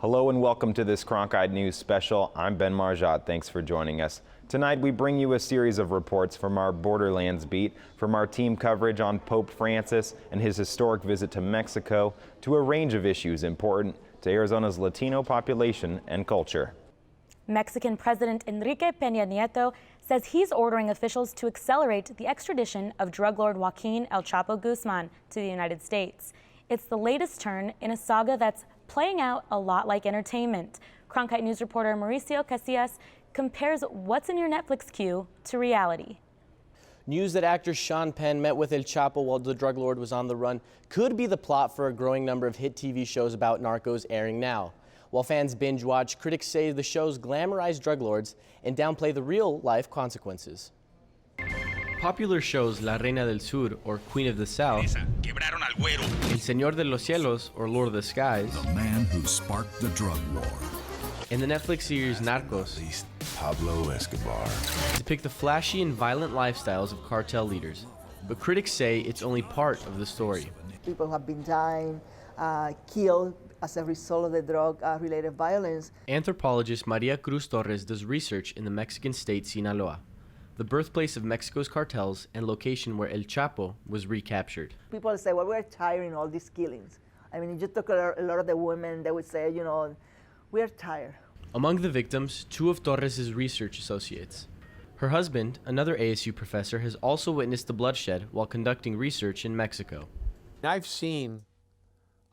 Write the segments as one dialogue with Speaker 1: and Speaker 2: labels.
Speaker 1: Hello and welcome to this Cronkite News special. I'm Ben Marjat. Thanks for joining us. Tonight we bring you a series of reports from our Borderlands beat, from our team coverage on Pope Francis and his historic visit to Mexico, to a range of issues important to Arizona's Latino population and culture.
Speaker 2: Mexican President Enrique Peña Nieto says he's ordering officials to accelerate the extradition of drug lord Joaquin El Chapo Guzman to the United States. It's the latest turn in a saga that's playing out a lot like entertainment. Cronkite News reporter Mauricio Casillas compares what's in your Netflix queue to reality.
Speaker 3: News that actor Sean Penn met with El Chapo while the drug lord was on the run could be the plot for a growing number of hit TV shows about narcos airing now. While fans binge watch, critics say the shows glamorize drug lords and downplay the real-life consequences. Popular shows La Reina del Sur, or Queen of the South, El Señor de los Cielos, or Lord of the Skies,
Speaker 4: the man who sparked the drug war,
Speaker 3: and the Netflix series Narcos,
Speaker 4: Pablo Escobar,
Speaker 3: depict the flashy and violent lifestyles of cartel leaders. But critics say it's only part of the story.
Speaker 5: People have been dying, killed as a result of the drug-related violence.
Speaker 3: Anthropologist Maria Cruz Torres does research in the Mexican state Sinaloa, the birthplace of Mexico's cartels and location where El Chapo was recaptured.
Speaker 5: People say, well, we're tired of all these killings. I mean, you just talk a lot of the women, they would say, you know, we're tired.
Speaker 3: Among the victims, two of Torres' research associates. Her husband, another ASU professor, has also witnessed the bloodshed while conducting research in Mexico.
Speaker 6: I've seen,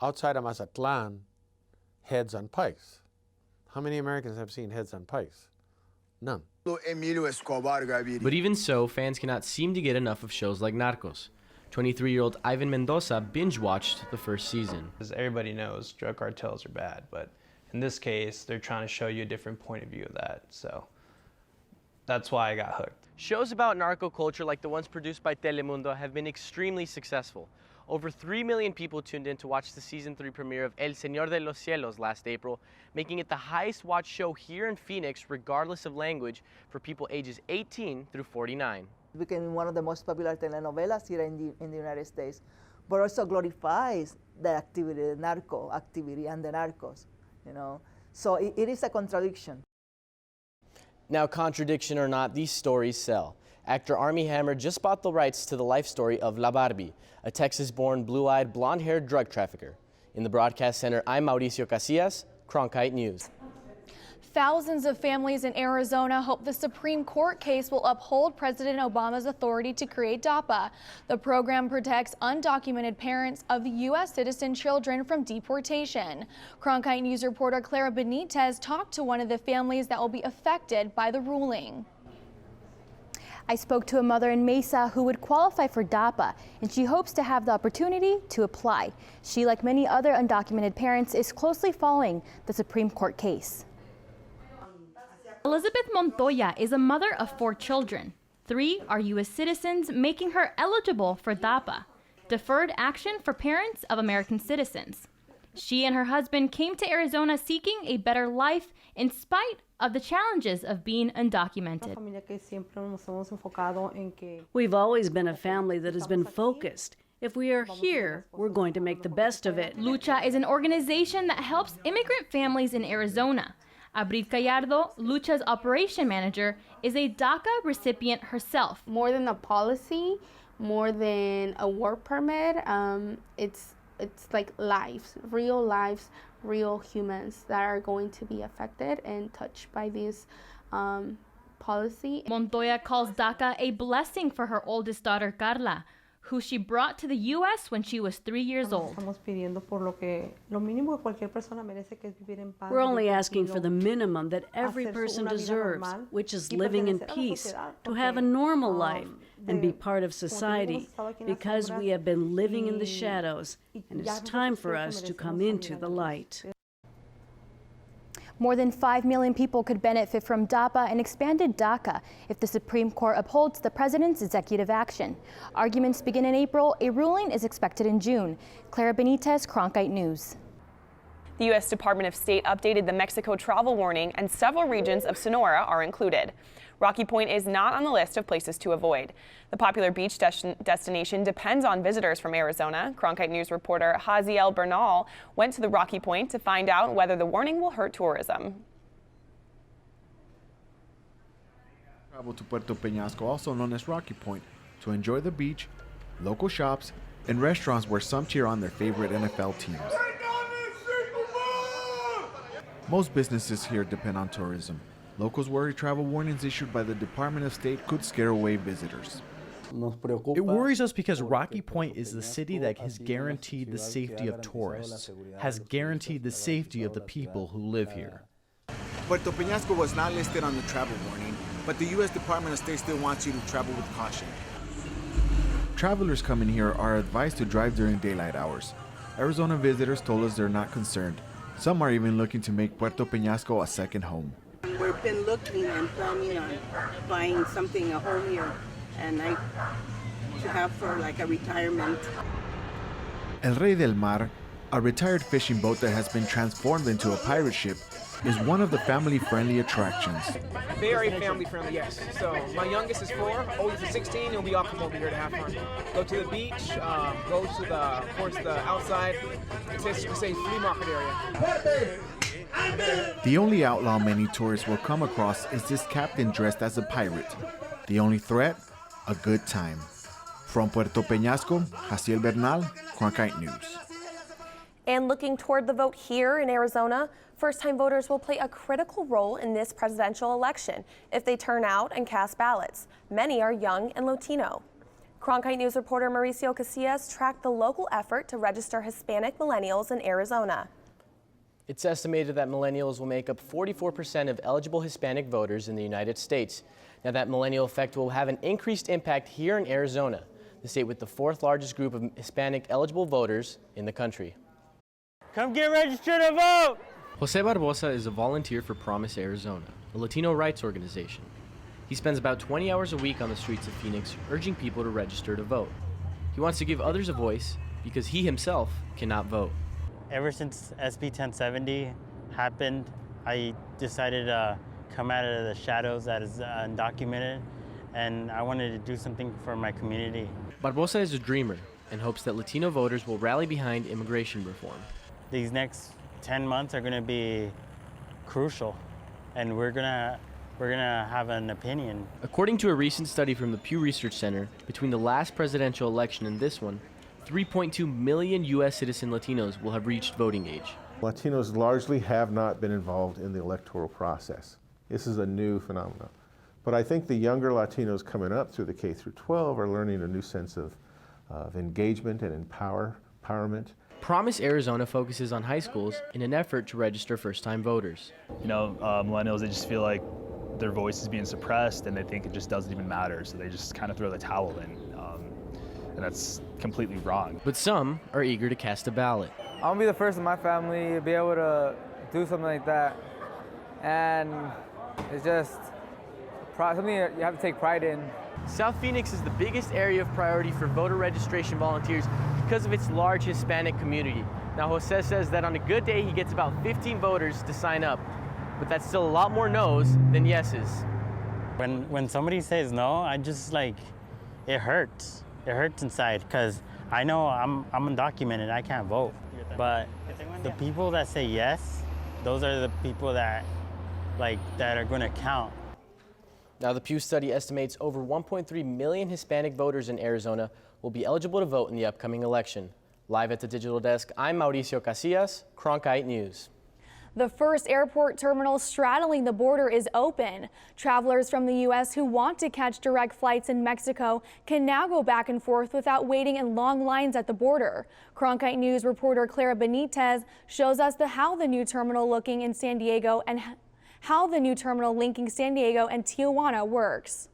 Speaker 6: outside of Mazatlan, heads on pikes. How many Americans have seen heads on pikes? None.
Speaker 3: But even so, fans cannot seem to get enough of shows like Narcos. 23-year-old Ivan Mendoza binge-watched the first season.
Speaker 7: As everybody knows, drug cartels are bad, but in this case, they're trying to show you a different point of view of that, so that's why I got hooked.
Speaker 3: Shows about narco culture like the ones produced by Telemundo have been extremely successful. Over 3 million people tuned in to watch the season 3 premiere of El Señor de los Cielos last April, making it the highest watched show here in Phoenix, regardless of language, for people ages 18 through 49.
Speaker 5: It became one of the most popular telenovelas here in the United States, but also glorifies the activity, the narco activity and the narcos, you know. So it is a contradiction.
Speaker 3: Now, contradiction or not, these stories sell. Actor Armie Hammer just bought the rights to the life story of La Barbie, a Texas-born, blue-eyed, blonde-haired drug trafficker. In the broadcast center, I'm Mauricio Casillas, Cronkite News.
Speaker 8: Thousands of families in Arizona hope the Supreme Court case will uphold President Obama's authority to create DAPA. The program protects undocumented parents of U.S. citizen children from deportation. Cronkite News reporter Clara Benitez talked to one of the families that will be affected by the ruling.
Speaker 2: I spoke to a mother in Mesa who would qualify for DAPA, and she hopes to have the opportunity to apply. She, like many other undocumented parents, is closely following the Supreme Court case. Elizabeth Montoya is a mother of 4 children. 3 are U.S. citizens, making her eligible for DAPA, Deferred Action for Parents of American Citizens. She and her husband came to Arizona seeking a better life in spite of the challenges of being undocumented.
Speaker 9: We've always been a family that has been focused. If we are here, we're going to make the best of it.
Speaker 2: Lucha is an organization that helps immigrant families in Arizona. Abrid Gallardo, Lucha's operation manager, is a DACA recipient herself.
Speaker 10: More than a policy, more than a work permit, it's like lives, real humans that are going to be affected and touched by this policy.
Speaker 2: Montoya calls DACA a blessing for her oldest daughter, Carla, who she brought to the U.S. when she was 3 years old.
Speaker 9: We're only asking for the minimum that every person deserves, which is living in peace, to have a normal life and be part of society, because we have been living in the shadows, and it's time for us to come into the light.
Speaker 2: More than 5 million people could benefit from DAPA and expanded DACA if the Supreme Court upholds the president's executive action. Arguments begin in April. A ruling is expected in June. Clara Benitez, Cronkite News.
Speaker 11: The U.S. Department of State updated the Mexico travel warning, and several regions of Sonora are included. Rocky Point is not on the list of places to avoid. The popular beach destination depends on visitors from Arizona. Cronkite News reporter Haziel Bernal went to the Rocky Point to find out whether the warning will hurt tourism.
Speaker 12: Travel to Puerto Peñasco, also known as Rocky Point, to enjoy the beach, local shops, and restaurants where some cheer on their favorite NFL teams. Most businesses here depend on tourism. Locals worry travel warnings issued by the Department of State could scare away visitors.
Speaker 13: It worries us because Rocky Point is the city that has guaranteed the safety of tourists, has guaranteed the safety of the people who live here.
Speaker 14: Puerto Peñasco was not listed on the travel warning, but the U.S. Department of State still wants you to travel with caution.
Speaker 12: Travelers coming here are advised to drive during daylight hours. Arizona visitors told us they're not concerned. Some are even looking to make Puerto Peñasco a second home.
Speaker 15: We've been looking and planning on buying something, a home here, and to have for like a retirement.
Speaker 12: El Rey del Mar, a retired fishing boat that has been transformed into a pirate ship, is one of the family-friendly attractions.
Speaker 16: Very family-friendly, yes. So my youngest is 4, oldest is 16. He'll be off from over here to have fun. Go to the beach, go to the, of course, the outside. It's a flea market area.
Speaker 12: The only outlaw many tourists will come across is this captain dressed as a pirate. The only threat, a good time. From Puerto Peñasco, Haziel Bernal, Cronkite News.
Speaker 17: And looking toward the vote here in Arizona, first-time voters will play a critical role in this presidential election if they turn out and cast ballots. Many are young and Latino. Cronkite News reporter Mauricio Casillas tracked the local effort to register Hispanic millennials in Arizona.
Speaker 3: It's estimated that millennials will make up 44% of eligible Hispanic voters in the United States. Now, that millennial effect will have an increased impact here in Arizona, the state with the 4th largest group of Hispanic eligible voters in the country.
Speaker 18: Come get registered to vote!
Speaker 3: Jose Barbosa is a volunteer for Promise Arizona, a Latino rights organization. He spends about 20 hours a week on the streets of Phoenix urging people to register to vote. He wants to give others a voice because he himself cannot vote.
Speaker 18: Ever since SB 1070 happened, I decided to come out of the shadows that is undocumented, and I wanted to do something for my community.
Speaker 3: Barbosa is a dreamer and hopes that Latino voters will rally behind immigration reform.
Speaker 18: These next 10 months are going to be crucial, and we're gonna have an opinion.
Speaker 3: According to a recent study from the Pew Research Center, between the last presidential election and this one, 3.2 million U.S. citizen Latinos will have reached voting age.
Speaker 19: Latinos largely have not been involved in the electoral process. This is a new phenomenon. But I think the younger Latinos coming up through the K through 12 are learning a new sense of engagement and empowerment.
Speaker 3: Promise Arizona focuses on high schools in an effort to register first-time voters.
Speaker 20: You know, millennials, they just feel like their voice is being suppressed and they think it just doesn't even matter, so they just kind of throw the towel in. And that's completely wrong.
Speaker 3: But some are eager to cast a ballot.
Speaker 21: I'll be the first in my family to be able to do something like that. And it's just something you have to take pride in.
Speaker 3: South Phoenix is the biggest area of priority for voter registration volunteers because of its large Hispanic community. Now, Jose says that on a good day, he gets about 15 voters to sign up, but that's still a lot more no's than yeses.
Speaker 18: When somebody says no, I just like, it hurts. It hurts inside because I know I'm undocumented, I can't vote. But the people that say yes, those are the people that are going to count.
Speaker 3: Now, the Pew study estimates over 1.3 million Hispanic voters in Arizona will be eligible to vote in the upcoming election. Live at the digital desk, I'm Mauricio Casillas, Cronkite News.
Speaker 8: The first airport terminal straddling the border is open. Travelers from the U.S. who want to catch direct flights in Mexico can now go back and forth without waiting in long lines at the border. Cronkite News reporter Clara Benitez shows us how the new terminal looking in San Diego and how the new terminal linking San Diego and Tijuana works.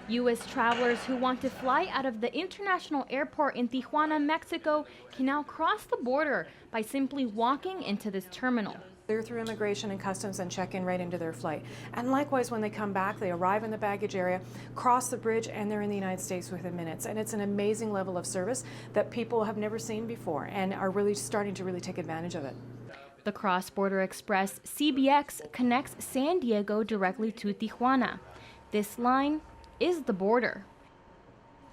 Speaker 22: U.S. travelers who want to fly out of the international airport in Tijuana, Mexico, can now cross the border by simply walking into this terminal.
Speaker 1: They're through immigration and customs and check in right into their flight. And likewise, when they come back, they arrive in the baggage area, cross the bridge, and they're in the United States within minutes. And it's an amazing level of service that people have never seen before and are really starting to really take advantage of it.
Speaker 22: The Cross-Border Express CBX connects San Diego directly to Tijuana. This line is the border.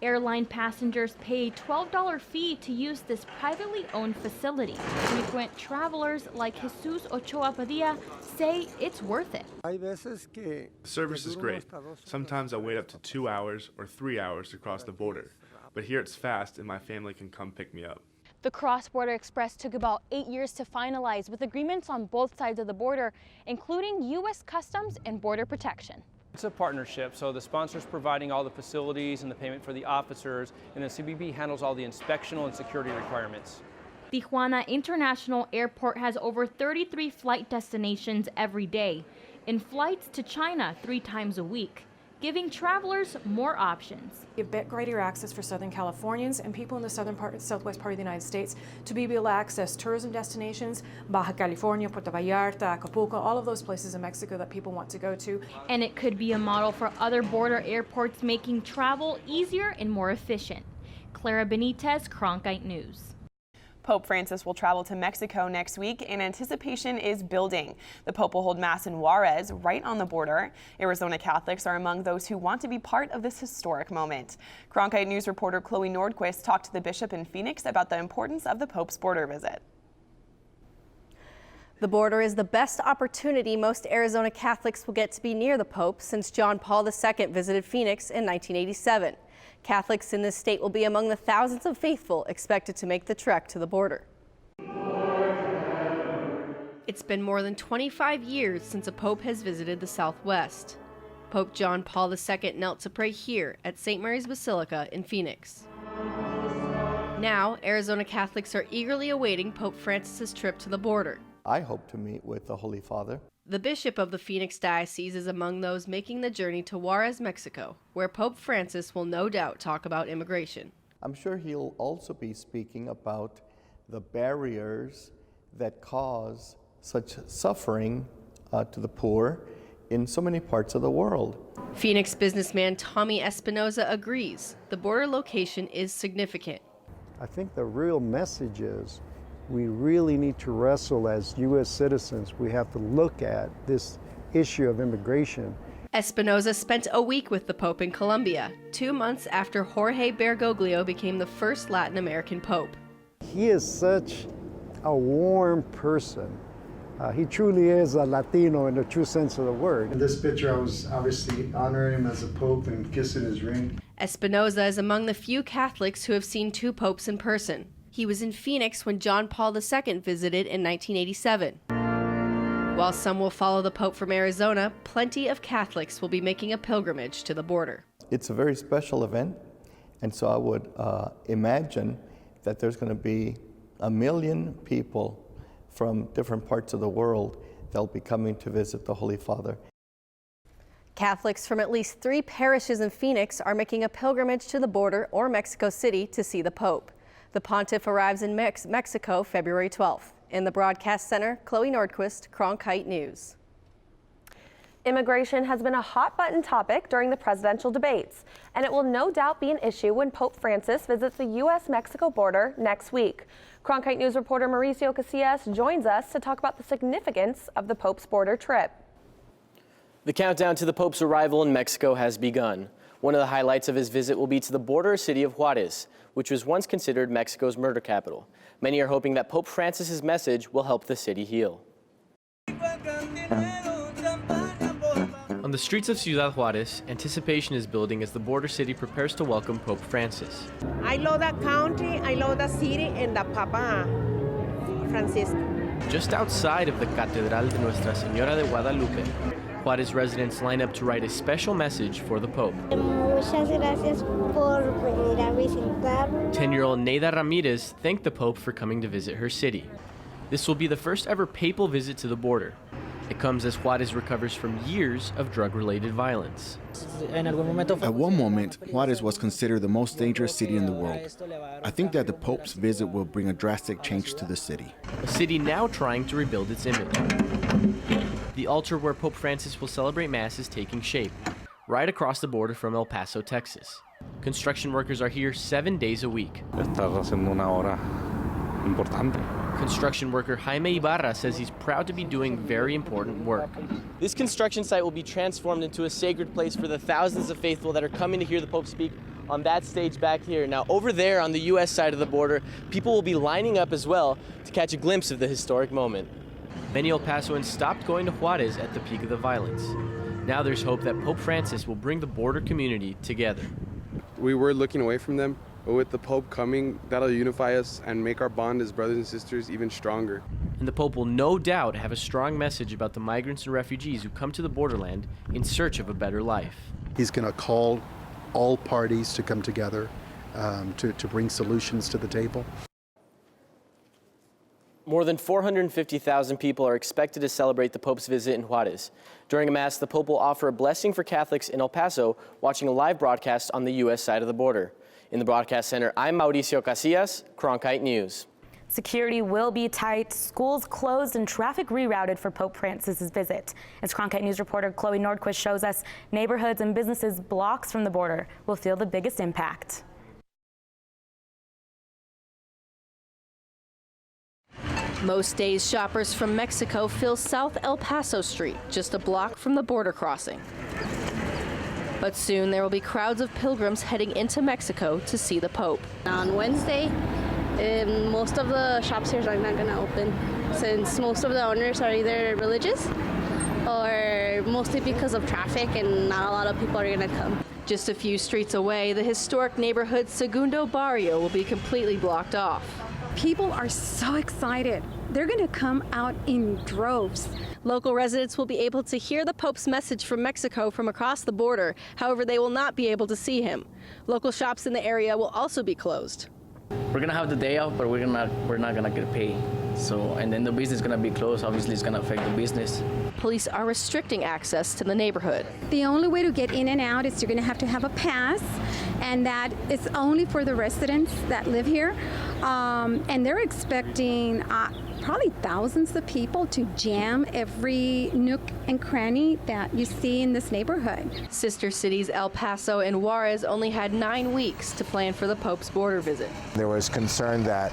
Speaker 22: Airline passengers pay a $12 fee to use this privately owned facility. Frequent travelers like Jesus Ochoa Padilla say it's worth it.
Speaker 4: The service is great. Sometimes I wait up to 2 hours or 3 hours to cross the border, but here it's fast and my family can come pick me up.
Speaker 22: The Cross-Border Express took about 8 years to finalize, with agreements on both sides of the border, including U.S. Customs and Border Protection.
Speaker 23: It's a partnership, so the sponsor's providing all the facilities and the payment for the officers, and the CBP handles all the inspectional and security requirements.
Speaker 22: Tijuana International Airport has over 33 flight destinations every day, and flights to China 3 times a week, giving travelers more options.
Speaker 1: A bit greater access for Southern Californians and people in the southwest part of the United States to be able to access tourism destinations, Baja California, Puerto Vallarta, Acapulco, all of those places in Mexico that people want to go to.
Speaker 22: And it could be a model for other border airports, making travel easier and more efficient. Clara Benitez, Cronkite News.
Speaker 11: Pope Francis will travel to Mexico next week, and anticipation is building. The Pope will hold Mass in Juarez, right on the border. Arizona Catholics are among those who want to be part of this historic moment. Cronkite News reporter Chloe Nordquist talked to the bishop in Phoenix about the importance of the Pope's border visit.
Speaker 24: The border is the best opportunity most Arizona Catholics will get to be near the Pope since John Paul II visited Phoenix in 1987. Catholics in this state will be among the thousands of faithful expected to make the trek to the border. It's been more than 25 years since a pope has visited the Southwest. Pope John Paul II knelt to pray here at St. Mary's Basilica in Phoenix. Now, Arizona Catholics are eagerly awaiting Pope Francis's trip to the border.
Speaker 25: I hope to meet with the Holy Father.
Speaker 24: The bishop of the Phoenix Diocese is among those making the journey to Juarez, Mexico, where Pope Francis will no doubt talk about immigration.
Speaker 25: I'm sure he'll also be speaking about the barriers that cause such suffering to the poor in so many parts of the world.
Speaker 24: Phoenix businessman Tommy Espinoza agrees the border location is significant.
Speaker 26: I think the real message is we really need to wrestle as U.S. citizens. We have to look at this issue of immigration.
Speaker 24: Espinoza spent a week with the Pope in Colombia, 2 months after Jorge Bergoglio became the first Latin American Pope.
Speaker 26: He is such a warm person. He truly is a Latino in the true sense of the word.
Speaker 27: In this picture, I was obviously honoring him as a Pope and kissing his ring.
Speaker 24: Espinoza is among the few Catholics who have seen 2 popes in person. He was in Phoenix when John Paul II visited in 1987. While some will follow the Pope from Arizona, plenty of Catholics will be making a pilgrimage to the border.
Speaker 25: It's a very special event, and so I would imagine that there's going to be 1 million people from different parts of the world that'll be coming to visit the Holy Father.
Speaker 24: Catholics from at least 3 parishes in Phoenix are making a pilgrimage to the border or Mexico City to see the Pope. The pontiff arrives in Mexico February 12th. In the broadcast center, Chloe Nordquist, Cronkite News.
Speaker 17: Immigration has been a hot-button topic during the presidential debates, and it will no doubt be an issue when Pope Francis visits the U.S.-Mexico border next week. Cronkite News reporter Mauricio Casillas joins us to talk about the significance of the Pope's border trip.
Speaker 3: The countdown to the Pope's arrival in Mexico has begun. One of the highlights of his visit will be to the border city of Juarez, which was once considered Mexico's murder capital. Many are hoping that Pope Francis's message will help the city heal. On the streets of Ciudad Juarez, anticipation is building as the border city prepares to welcome Pope Francis.
Speaker 28: I love that country, I love the city, and the Papa Francisco.
Speaker 3: Just outside of the Catedral de Nuestra Señora de Guadalupe, Juarez residents line up to write a special message for the Pope.
Speaker 29: Muchas gracias por venir a visitar.
Speaker 3: 10-year-old Neida Ramirez thanked the Pope for coming to visit her city. This will be the first ever papal visit to the border. It comes as Juarez recovers from years of drug-related violence.
Speaker 12: At one moment, Juarez was considered the most dangerous city in the world. I think that the Pope's visit will bring a drastic change to the city.
Speaker 3: A city now trying to rebuild its image. The altar where Pope Francis will celebrate Mass is taking shape, right across the border from El Paso, Texas. Construction workers are here 7 days a week. Construction worker Jaime Ibarra says he's proud to be doing very important work. This construction site will be transformed into a sacred place for the thousands of faithful that are coming to hear the Pope speak on that stage back here. Now, over there on the U.S. side of the border, people will be lining up as well to catch a glimpse of the historic moment. Many El Pasoans stopped going to Juarez at the peak of the violence. Now there's hope that Pope Francis will bring the border community together.
Speaker 2: We were looking away from them, but with the Pope coming, that'll unify us and make our bond as brothers and sisters even stronger.
Speaker 3: And the Pope will no doubt have a strong message about the migrants and refugees who come to the borderland in search of a better life.
Speaker 5: He's going to call all parties to come together to bring solutions to the table.
Speaker 3: More than 450,000 people are expected to celebrate the Pope's visit in Juarez. During a Mass, the Pope will offer a blessing for Catholics in El Paso watching a live broadcast on the U.S. side of the border. In the broadcast center, I'm Mauricio Casillas, Cronkite News.
Speaker 6: Security will be tight, schools closed, and traffic rerouted for Pope Francis's visit. As Cronkite News reporter Chloe Nordquist shows us, neighborhoods and businesses blocks from the border will feel the biggest impact.
Speaker 24: Most days, shoppers from Mexico fill South El Paso Street, just a block from the border crossing. But soon there will be crowds of pilgrims heading into Mexico to see the Pope.
Speaker 7: On Wednesday, most of the shops here are not going to open, since most of the owners are either religious or mostly because of traffic, and not a lot of people are going to come.
Speaker 24: Just a few streets away, the historic neighborhood Segundo Barrio will be completely blocked off.
Speaker 9: People are so excited. They're going to come out in droves.
Speaker 24: Local residents will be able to hear the Pope's message from Mexico from across the border. However, they will not be able to see him. Local shops in the area will also be closed.
Speaker 10: We're gonna have the day off, but we're not gonna get paid. So, and then the business is gonna be closed. Obviously, it's gonna affect the business.
Speaker 24: Police are restricting access to the neighborhood.
Speaker 9: The only way to get in and out is you're going to have a pass, and that is only for the residents that live here. And they're expecting probably thousands of people to jam every nook and cranny that you see in this neighborhood.
Speaker 24: Sister cities El Paso and Juarez only had 9 weeks to plan for the Pope's border visit.
Speaker 13: There was concern that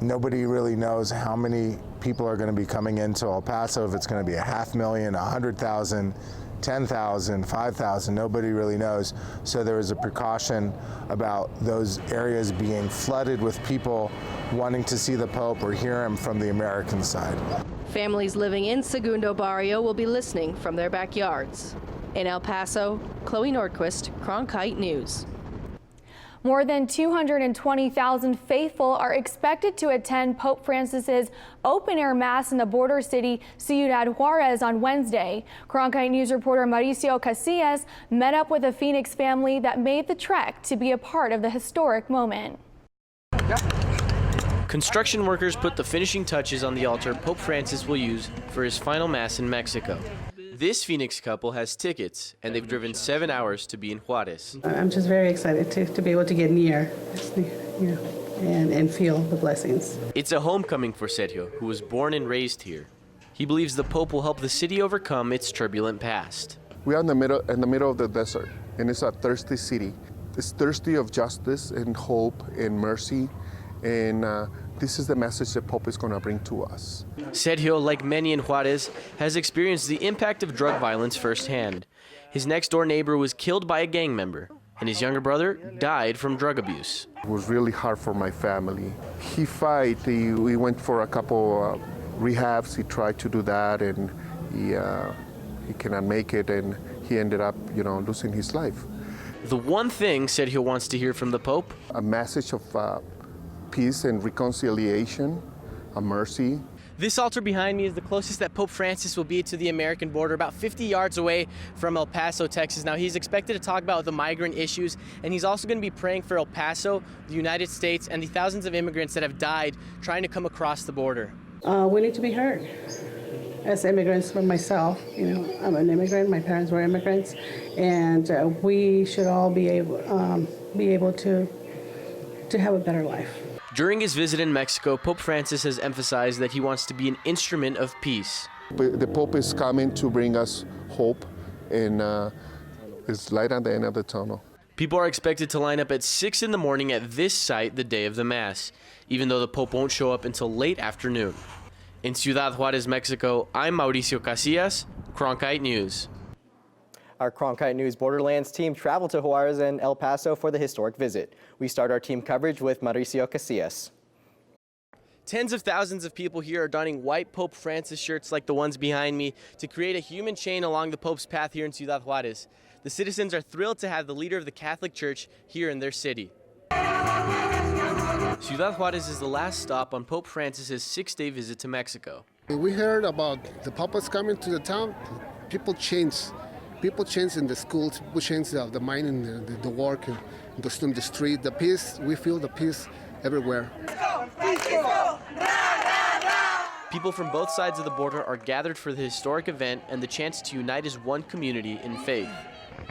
Speaker 13: nobody really knows how many people are going to be coming into El Paso, if it's going to be 500,000, 100,000, 10,000, 5,000, nobody really knows. So there was a precaution about those areas being flooded with people wanting to see the Pope or hear him from the American side.
Speaker 24: Families living in Segundo Barrio will be listening from their backyards. In El Paso, Chloe Nordquist, Cronkite News.
Speaker 8: More than 220,000 faithful are expected to attend Pope Francis's open-air Mass in the border city Ciudad Juarez on Wednesday. Cronkite News reporter Mauricio Casillas met up with a Phoenix family that made the trek to be a part of the historic moment.
Speaker 3: Construction workers put the finishing touches on the altar Pope Francis will use for his final Mass in Mexico. This Phoenix couple has tickets, and they've driven 7 hours to be in Juarez.
Speaker 14: I'm just very excited to be able to get near, and feel the blessings.
Speaker 3: It's a homecoming for Sergio, who was born and raised here. He believes the Pope will help the city overcome its turbulent past.
Speaker 19: We are in the middle of the desert, and it's a thirsty city. It's thirsty of justice and hope and mercy, and this is the message the Pope is going to bring to us.
Speaker 3: Sergio, like many in Juarez, has experienced the impact of drug violence firsthand. His next-door neighbor was killed by a gang member, and his younger brother died from drug abuse.
Speaker 19: It was really hard for my family. He we went for a couple rehabs. He tried to do that, and he cannot make it, and he ended up, losing his life.
Speaker 3: The one thing Sergio wants to hear from the Pope:
Speaker 19: a message of peace and reconciliation, a mercy.
Speaker 3: This altar behind me is the closest that Pope Francis will be to the American border, about 50 yards away from El Paso, Texas. Now, he's expected to talk about the migrant issues, and he's also going to be praying for El Paso, the United States, and the thousands of immigrants that have died trying to come across the border.
Speaker 14: We need to be heard. as immigrants for myself. You know, I'm an immigrant. My parents were immigrants, and we should all be able to have a better life.
Speaker 3: During his visit in Mexico, Pope Francis has emphasized that he wants to be an instrument of peace.
Speaker 1: The Pope is coming to bring us hope, and it's light at the end of the tunnel.
Speaker 3: People are expected to line up at 6 in the morning at this site the day of the Mass, even though the Pope won't show up until late afternoon. In Ciudad Juarez, Mexico, I'm Mauricio Casillas, Cronkite News.
Speaker 4: Our Cronkite News Borderlands team traveled to Juarez and El Paso for the historic visit. We start our team coverage with Mauricio Casillas.
Speaker 3: Tens of thousands of people here are donning white Pope Francis shirts like the ones behind me to create a human chain along the Pope's path here in Ciudad Juarez. The citizens are thrilled to have the leader of the Catholic Church here in their city. Ciudad Juarez is the last stop on Pope Francis's 6-day visit to Mexico.
Speaker 15: We heard about the Papa's coming to the town. People change. People change in the schools, people change the mind and the work, and the street, the peace. We feel the peace everywhere.
Speaker 3: People from both sides of the border are gathered for the historic event and the chance to unite as one community in faith.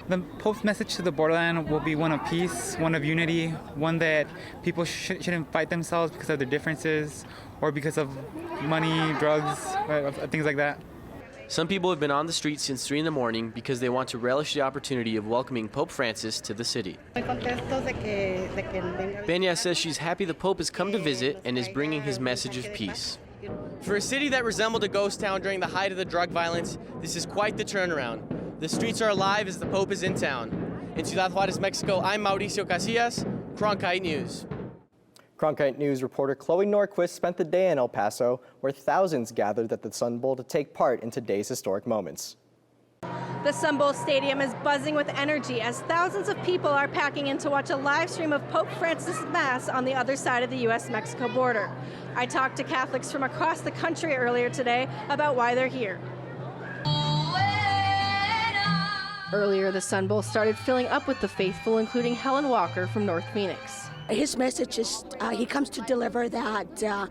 Speaker 16: The Pope's message to the borderland will be one of peace, one of unity, one that people shouldn't fight themselves because of their differences or because of money, drugs, things like that.
Speaker 3: Some people have been on the streets since 3 in the morning because they want to relish the opportunity of welcoming Pope Francis to the city. Peña says she's happy the Pope has come to visit and is bringing his message of peace. For a city that resembled a ghost town during the height of the drug violence, this is quite the turnaround. The streets are alive as the Pope is in town. In Ciudad Juarez, Mexico, I'm Mauricio Casillas, Cronkite News.
Speaker 4: Cronkite News reporter Chloe Norquist spent the day in El Paso, where thousands gathered at the Sun Bowl to take part in today's historic moments.
Speaker 18: The Sun Bowl Stadium is buzzing with energy as thousands of people are packing in to watch a live stream of Pope Francis' Mass on the other side of the U.S.-Mexico border. I talked to Catholics from across the country earlier today about why they're here. Earlier, the Sun Bowl started filling up with the faithful, including Helen Walker from North Phoenix.
Speaker 20: His message is he comes to deliver that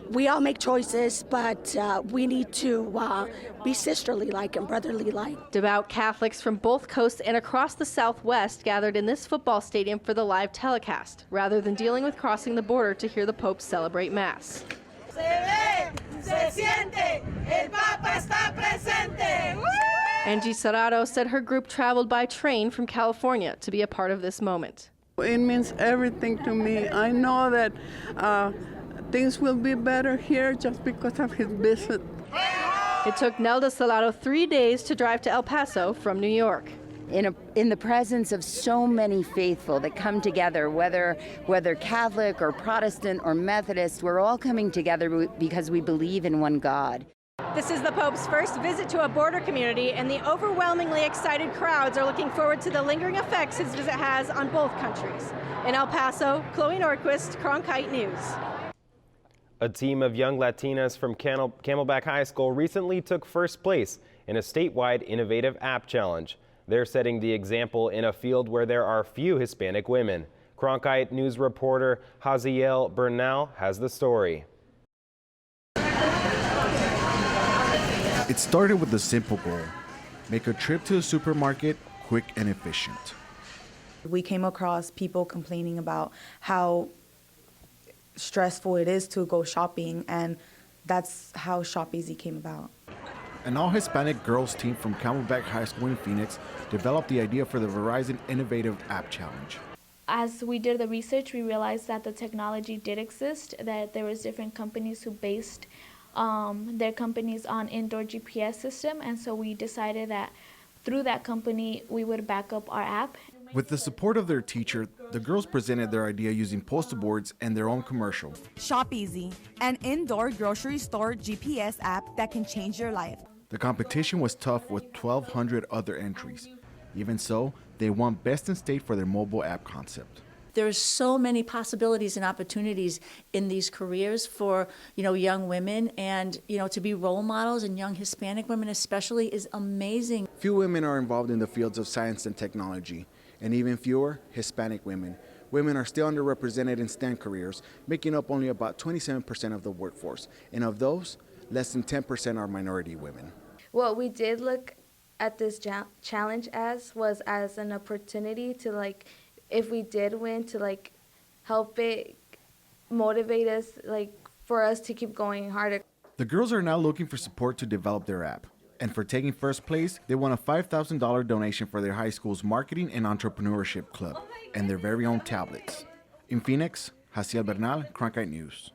Speaker 20: we all make choices, but we need to be sisterly-like and brotherly-like.
Speaker 18: Devout Catholics from both coasts and across the Southwest gathered in this football stadium for the live telecast, rather than dealing with crossing the border to hear the Pope celebrate Mass.
Speaker 21: Se ve, se siente, el Papa está presente.
Speaker 18: Angie Serrato said her group traveled by train from California to be a part of this moment.
Speaker 22: It means everything to me. I know that things will be better here just because of his visit.
Speaker 18: It took Nelda Salado 3 days to drive to El Paso from New York.
Speaker 23: In the presence of so many faithful that come together, whether Catholic or Protestant or Methodist, we're all coming together because we believe in one God.
Speaker 18: This is the Pope's first visit to a border community, and the overwhelmingly excited crowds are looking forward to the lingering effects his visit has on both countries. In El Paso, Chloe Norquist, Cronkite News.
Speaker 30: A team of young Latinas from Camelback High School recently took first place in a statewide innovative app challenge. They're setting the example in a field where there are few Hispanic women. Cronkite News reporter Haziel Bernal has the story.
Speaker 12: It started with a simple goal: make a trip to the supermarket quick and efficient.
Speaker 31: We came across people complaining about how stressful it is to go shopping, and that's how Shop Easy came about.
Speaker 12: An all-Hispanic girls team from Camelback High School in Phoenix developed the idea for the Verizon Innovative App Challenge.
Speaker 32: As we did the research, we realized that the technology did exist, that there was different companies who based their companies on indoor GPS system, and so we decided that through that company we would back up our app.
Speaker 12: With the support of their teacher, the girls presented their idea using poster boards and their own commercial.
Speaker 33: Shop Easy, an indoor grocery store GPS app that can change your life.
Speaker 12: The competition was tough with 1,200 other entries. Even so, they won Best in State for their mobile app concept.
Speaker 34: There's so many possibilities and opportunities in these careers for, young women, and, to be role models, and young Hispanic women especially, is amazing.
Speaker 12: Few women are involved in the fields of science and technology, and even fewer Hispanic women. Women are still underrepresented in STEM careers, making up only about 27% of the workforce. And of those, less than 10% are minority women.
Speaker 32: What we did look at this challenge was as an opportunity to, like, if we did win, to like help it motivate us, like for us to keep going harder.
Speaker 12: The girls are now looking for support to develop their app. And for taking first place, they won a $5,000 donation for their high school's marketing and entrepreneurship club and their very own tablets. In Phoenix, Jaciel Bernal, Cronkite News.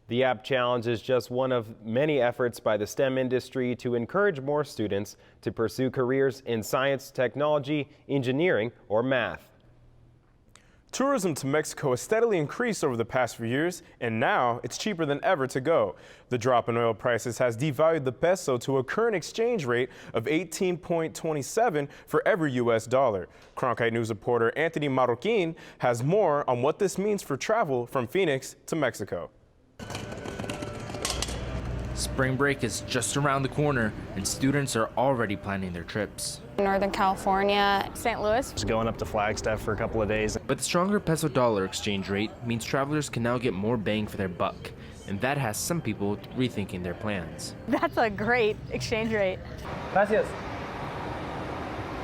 Speaker 30: The app challenge is just one of many efforts by the STEM industry to encourage more students to pursue careers in science, technology, engineering, or math.
Speaker 2: Tourism to Mexico has steadily increased over the past few years, and now it's cheaper than ever to go. The drop in oil prices has devalued the peso to a current exchange rate of 18.27 for every U.S. dollar. Cronkite News reporter Anthony Marroquin has more on what this means for travel from Phoenix to Mexico.
Speaker 5: Spring break is just around the corner, and students are already planning their trips.
Speaker 6: Northern California, St. Louis.
Speaker 7: Just going up to Flagstaff for a couple of days.
Speaker 5: But the stronger peso-dollar exchange rate means travelers can now get more bang for their buck, and that has some people rethinking their plans.
Speaker 6: That's a great exchange rate.
Speaker 9: Gracias.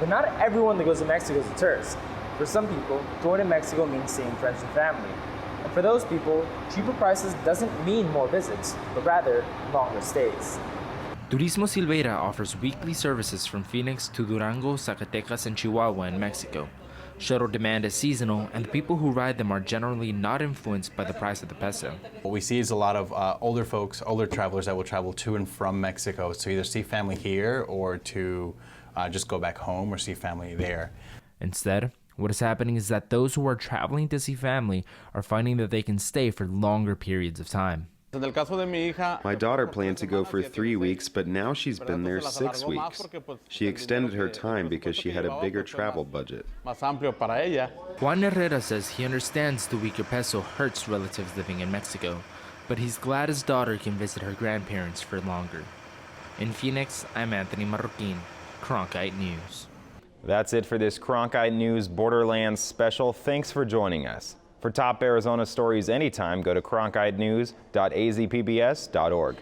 Speaker 9: But not everyone that goes to Mexico is a tourist. For some people, going to Mexico means seeing friends and family. And for those people, cheaper prices doesn't mean more visits, but rather longer stays.
Speaker 5: Turismo Silveira offers weekly services from Phoenix to Durango, Zacatecas, and Chihuahua in Mexico. Shuttle demand is seasonal, and the people who ride them are generally not influenced by the price of the peso.
Speaker 10: What we see is a lot of older folks, older travelers that will travel to and from Mexico to either see family here or to just go back home or see family there.
Speaker 5: Instead, what is happening is that those who are traveling to see family are finding that they can stay for longer periods of time.
Speaker 11: My daughter planned to go for 3 weeks, but now she's been there 6 weeks. She extended her time because she had a bigger travel budget.
Speaker 5: Juan Herrera says he understands the weaker peso hurts relatives living in Mexico, but he's glad his daughter can visit her grandparents for longer. In Phoenix, I'm Anthony Marroquin, Cronkite News.
Speaker 30: That's it for this Cronkite News Borderlands special. Thanks for joining us. For top Arizona stories anytime, go to cronkitenews.azpbs.org.